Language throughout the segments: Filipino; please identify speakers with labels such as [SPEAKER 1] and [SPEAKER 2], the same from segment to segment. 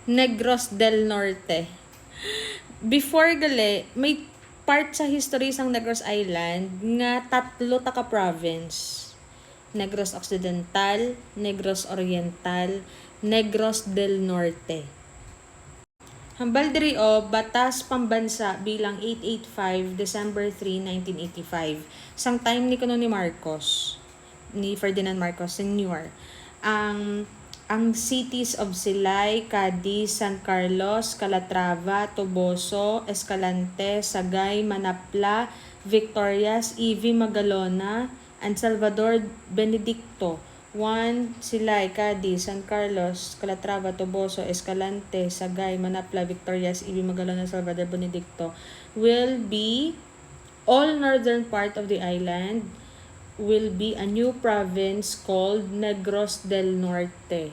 [SPEAKER 1] Negros del Norte. Before gali, may part sa history sang Negros Island nga tatlo ta ka province. Negros Occidental, Negros Oriental, Negros del Norte. Hambal diri batas pambansa bilang 885 December 3, 1985. Sang time ni kuno ni Marcos, ni Ferdinand Marcos Sr. Ang cities of Silay, Cadiz, San Carlos, Calatrava, Toboso, Escalante, Sagay, Manapla, Victorias, Ivy, Magalona, and Salvador Benedicto. 1. Silay, Cadiz, San Carlos, Calatrava, Toboso, Escalante, Sagay, Manapla, Victorias, Ivy, Magalona, Salvador Benedicto will be all northern part of the island will be a new province called Negros del Norte.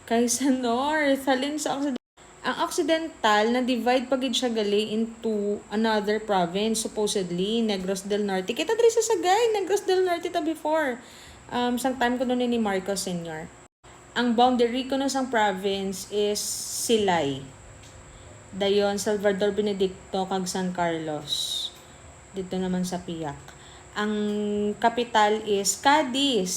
[SPEAKER 1] Kaysa north, halin sa Occidental. Ang Occidental, na-divide pagid siya gali into another province, supposedly, Negros del Norte. Kita diri sa Sagay, Negros del Norte ta before. Sang time ko nun ni Marcos Sr. Ang boundary ko nun sang province is Silay. Dayon, Salvador Benedicto, kag San Carlos. Dito naman sa Piak. Ang capital is Cadiz.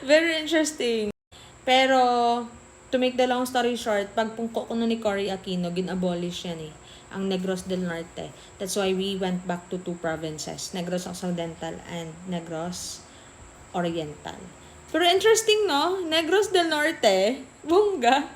[SPEAKER 1] Very interesting. Pero, to make the long story short, pagpungko ko ni Cory Aquino, gin-abolish yan ang Negros del Norte. That's why we went back to two provinces, Negros Occidental and Negros Oriental. Pero interesting, no? Negros del Norte, bongga.